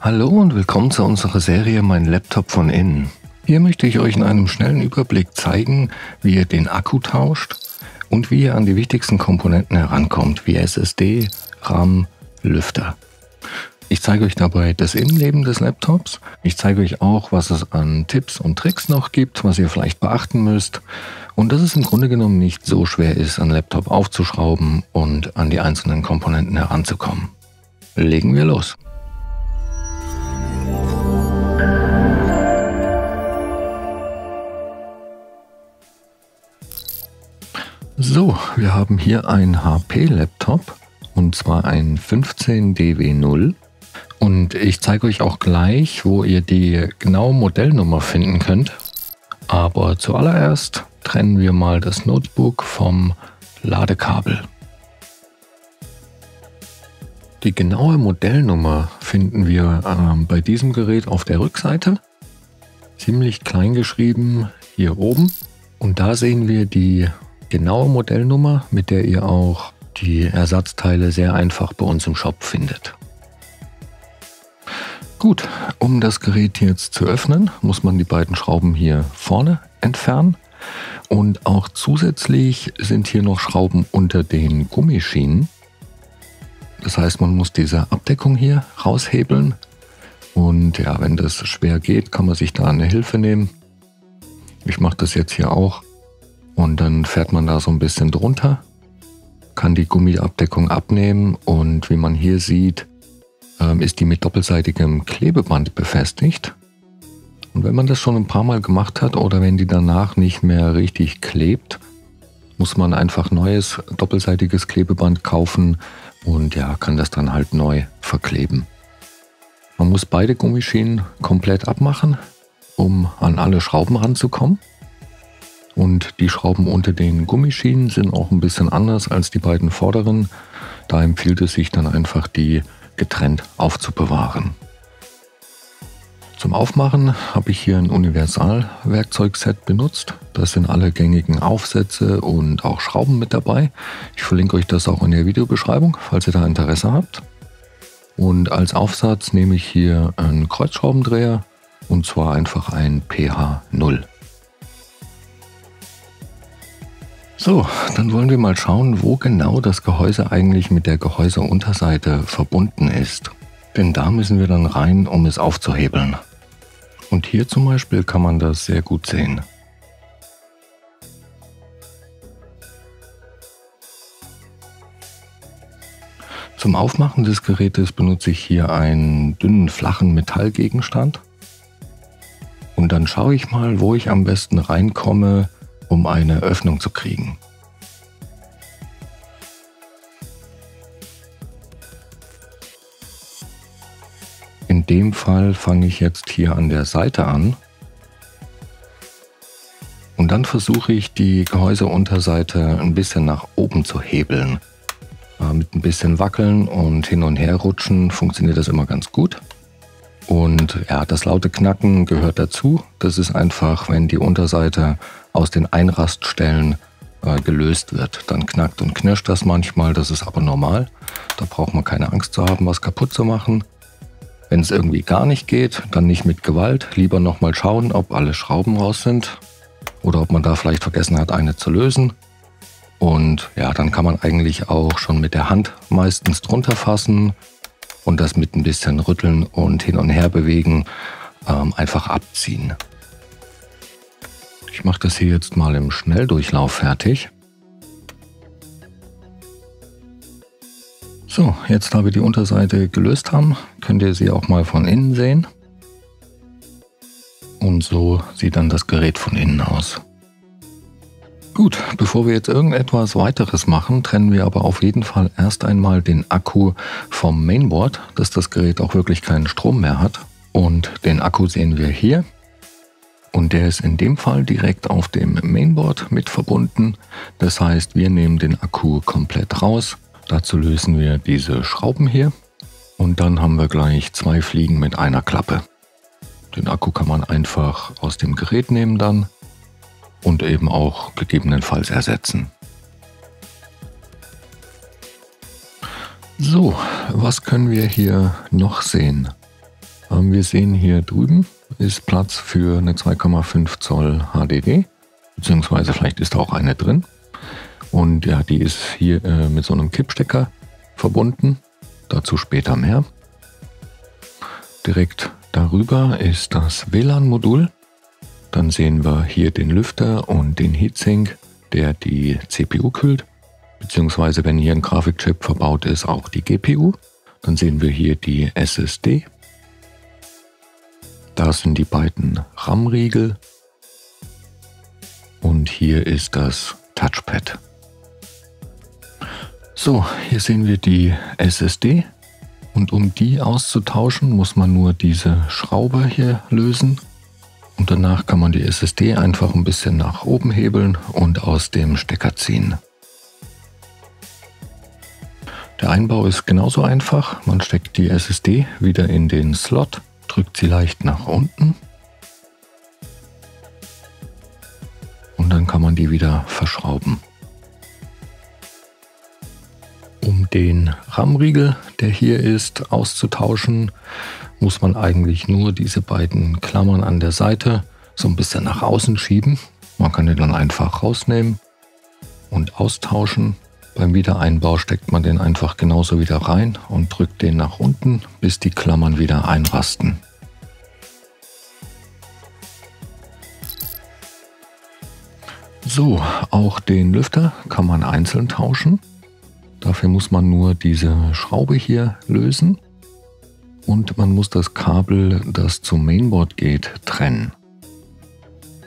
Hallo und willkommen zu unserer Serie Mein Laptop von innen. Hier möchte ich euch in einem schnellen Überblick zeigen, wie ihr den Akku tauscht und wie ihr an die wichtigsten Komponenten herankommt, wie SSD, RAM, Lüfter. Ich zeige euch dabei das Innenleben des Laptops. Ich zeige euch auch, was es an Tipps und Tricks noch gibt, was ihr vielleicht beachten müsst. Und dass es im Grunde genommen nicht so schwer ist, einen Laptop aufzuschrauben und an die einzelnen Komponenten heranzukommen. Legen wir los. So, wir haben hier einen HP-Laptop und zwar ein 15DW0 und ich zeige euch auch gleich, wo ihr die genaue Modellnummer finden könnt. Aber zuallererst trennen wir mal das Notebook vom Ladekabel. Die genaue Modellnummer finden wir bei diesem Gerät auf der Rückseite, ziemlich klein geschrieben hier oben, und da sehen wir die genaue Modellnummer, mit der ihr auch die Ersatzteile sehr einfach bei uns im Shop findet. Gut, um das Gerät jetzt zu öffnen, muss man die beiden Schrauben hier vorne entfernen. Und auch zusätzlich sind hier noch Schrauben unter den Gummischienen. Das heißt, man muss diese Abdeckung hier raushebeln. Und ja, wenn das schwer geht, kann man sich da eine Hilfe nehmen. Ich mache das jetzt hier auch. Und dann fährt man da so ein bisschen drunter, kann die Gummiabdeckung abnehmen und wie man hier sieht, ist die mit doppelseitigem Klebeband befestigt. Und wenn man das schon ein paar Mal gemacht hat oder wenn die danach nicht mehr richtig klebt, muss man einfach neues doppelseitiges Klebeband kaufen und ja, kann das dann halt neu verkleben. Man muss beide Gummischienen komplett abmachen, um an alle Schrauben ranzukommen. Und die Schrauben unter den Gummischienen sind auch ein bisschen anders als die beiden vorderen. Da empfiehlt es sich dann einfach, die getrennt aufzubewahren. Zum Aufmachen habe ich hier ein Universal-Werkzeugset benutzt. Da sind alle gängigen Aufsätze und auch Schrauben mit dabei. Ich verlinke euch das auch in der Videobeschreibung, falls ihr da Interesse habt. Und als Aufsatz nehme ich hier einen Kreuzschraubendreher und zwar einfach ein PH0. So, dann wollen wir mal schauen, wo genau das Gehäuse eigentlich mit der Gehäuseunterseite verbunden ist. Denn da müssen wir dann rein, um es aufzuhebeln. Und hier zum Beispiel kann man das sehr gut sehen. Zum Aufmachen des Gerätes benutze ich hier einen dünnen, flachen Metallgegenstand. Und dann schaue ich mal, wo ich am besten reinkomme, um eine Öffnung zu kriegen. In dem Fall fange ich jetzt hier an der Seite an und dann versuche ich die Gehäuseunterseite ein bisschen nach oben zu hebeln. Mit ein bisschen Wackeln und hin und her rutschen funktioniert das immer ganz gut. Und ja, das laute Knacken gehört dazu. Das ist einfach, wenn die Unterseite aus den Einraststellen gelöst wird. Dann knackt und knirscht das manchmal, das ist aber normal. Da braucht man keine Angst zu haben, was kaputt zu machen. Wenn es irgendwie gar nicht geht, dann nicht mit Gewalt. Lieber nochmal schauen, ob alle Schrauben raus sind oder ob man da vielleicht vergessen hat, eine zu lösen. Und ja, dann kann man eigentlich auch schon mit der Hand meistens drunter fassen und das mit ein bisschen Rütteln und hin und her bewegen einfach abziehen. Ich mache das hier jetzt mal im Schnelldurchlauf fertig. So, jetzt da wir die Unterseite gelöst haben, könnt ihr sie auch mal von innen sehen. Und so sieht dann das Gerät von innen aus. Gut, bevor wir jetzt irgendetwas weiteres machen, trennen wir aber auf jeden Fall erst einmal den Akku vom Mainboard, dass das Gerät auch wirklich keinen Strom mehr hat. Und den Akku sehen wir hier. Und der ist in dem Fall direkt auf dem Mainboard mit verbunden. Das heißt, wir nehmen den Akku komplett raus. Dazu lösen wir diese Schrauben hier. Und dann haben wir gleich zwei Fliegen mit einer Klappe. Den Akku kann man einfach aus dem Gerät nehmen dann. Und eben auch gegebenenfalls ersetzen. So, was können wir hier noch sehen? Wir sehen hier drüben ist Platz für eine 2,5 Zoll HDD, beziehungsweise vielleicht ist da auch eine drin. Und ja, die ist hier mit so einem Kippstecker verbunden, dazu später mehr. Direkt darüber ist das WLAN-Modul. Dann sehen wir hier den Lüfter und den Heatsink, der die CPU kühlt, beziehungsweise wenn hier ein Grafikchip verbaut ist, auch die GPU. Dann sehen wir hier die SSD. Da sind die beiden RAM-Riegel und hier ist das Touchpad. So, hier sehen wir die SSD und um die auszutauschen, muss man nur diese Schraube hier lösen und danach kann man die SSD einfach ein bisschen nach oben hebeln und aus dem Stecker ziehen. Der Einbau ist genauso einfach, man steckt die SSD wieder in den Slot, drückt sie leicht nach unten und dann kann man die wieder verschrauben. Um den RAM-Riegel, der hier ist, auszutauschen, muss man eigentlich nur diese beiden Klammern an der Seite so ein bisschen nach außen schieben. Man kann den dann einfach rausnehmen und austauschen. Beim Wiedereinbau steckt man den einfach genauso wieder rein und drückt den nach unten, bis die Klammern wieder einrasten. So, auch den Lüfter kann man einzeln tauschen. Dafür muss man nur diese Schraube hier lösen und man muss das Kabel, das zum Mainboard geht, trennen.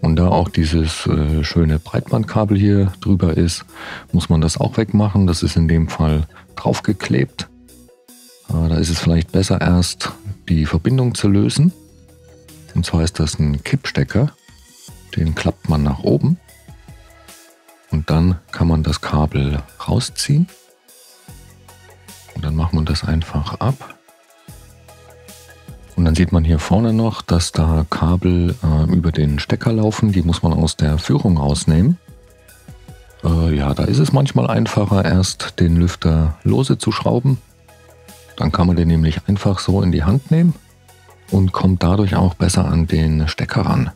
Und da auch dieses schöne Breitbandkabel hier drüber ist, muss man das auch wegmachen. Das ist in dem Fall draufgeklebt. Da ist es vielleicht besser, erst die Verbindung zu lösen. Und zwar ist das ein Kippstecker. Den klappt man nach oben. Und dann kann man das Kabel rausziehen. Und dann macht man das einfach ab. Und dann sieht man hier vorne noch, dass da Kabel über den Stecker laufen. Die muss man aus der Führung rausnehmen. Ja, da ist es manchmal einfacher, erst den Lüfter lose zu schrauben. Dann kann man den nämlich einfach so in die Hand nehmen und kommt dadurch auch besser an den Stecker ran.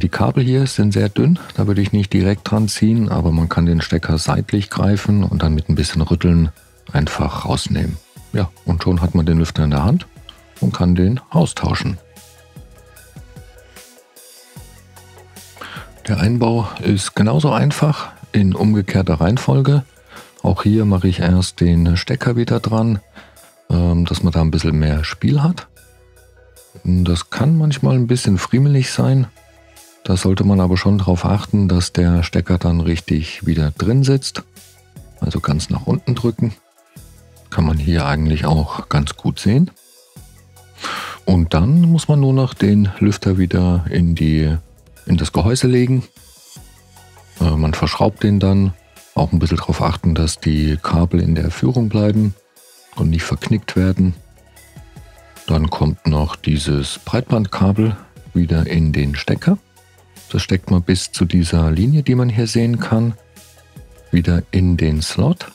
Die Kabel hier sind sehr dünn, da würde ich nicht direkt dran ziehen, aber man kann den Stecker seitlich greifen und dann mit ein bisschen Rütteln einfach rausnehmen. Ja, und schon hat man den Lüfter in der Hand und kann den austauschen. Der Einbau ist genauso einfach in umgekehrter Reihenfolge. Auch hier mache ich erst den Stecker wieder dran, dass man da ein bisschen mehr Spiel hat. Das kann manchmal ein bisschen friemelig sein. Da sollte man aber schon darauf achten, dass der Stecker dann richtig wieder drin sitzt. Also ganz nach unten drücken. Kann man hier eigentlich auch ganz gut sehen. Und dann muss man nur noch den Lüfter wieder in das Gehäuse legen. Man verschraubt den dann. Auch ein bisschen darauf achten, dass die Kabel in der Führung bleiben und nicht verknickt werden. Dann kommt noch dieses Breitbandkabel wieder in den Stecker. Das steckt man bis zu dieser Linie, die man hier sehen kann, wieder in den Slot.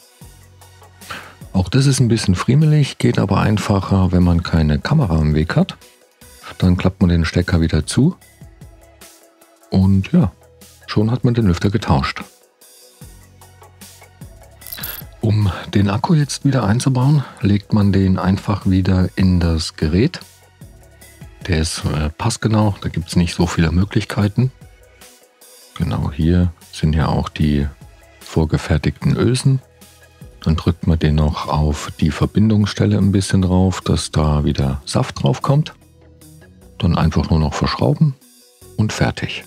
Auch das ist ein bisschen friemelig, geht aber einfacher, wenn man keine Kamera im Weg hat. Dann klappt man den Stecker wieder zu und ja, schon hat man den Lüfter getauscht. Um den Akku jetzt wieder einzubauen, legt man den einfach wieder in das Gerät. Der ist passgenau, da gibt es nicht so viele Möglichkeiten. Genau hier sind ja auch die vorgefertigten Ösen. Dann drückt man den noch auf die Verbindungsstelle ein bisschen drauf, dass da wieder Saft drauf kommt. Dann einfach nur noch verschrauben und fertig.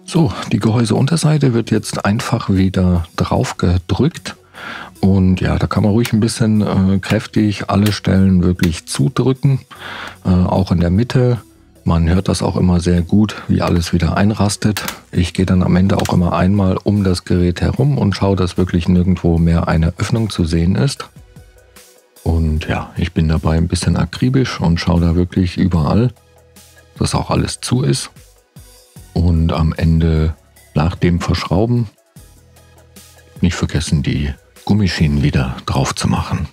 So, die Gehäuseunterseite wird jetzt einfach wieder drauf gedrückt. Und ja, da kann man ruhig ein bisschen kräftig alle Stellen wirklich zudrücken. Auch in der Mitte. Man hört das auch immer sehr gut, wie alles wieder einrastet. Ich gehe dann am Ende auch immer einmal um das Gerät herum und schaue, dass wirklich nirgendwo mehr eine Öffnung zu sehen ist. Und ja, ich bin dabei ein bisschen akribisch und schaue da wirklich überall, dass auch alles zu ist. Und am Ende, nach dem Verschrauben, nicht vergessen, die Gummischienen wieder drauf zu machen.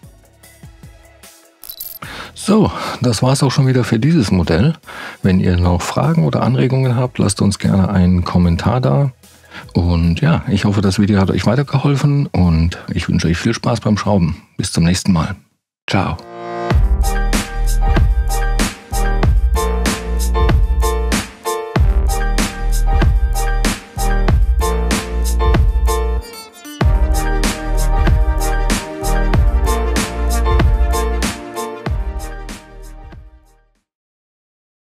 So, das war's auch schon wieder für dieses Modell. Wenn ihr noch Fragen oder Anregungen habt, lasst uns gerne einen Kommentar da. Und ja, ich hoffe, das Video hat euch weitergeholfen und ich wünsche euch viel Spaß beim Schrauben. Bis zum nächsten Mal. Ciao.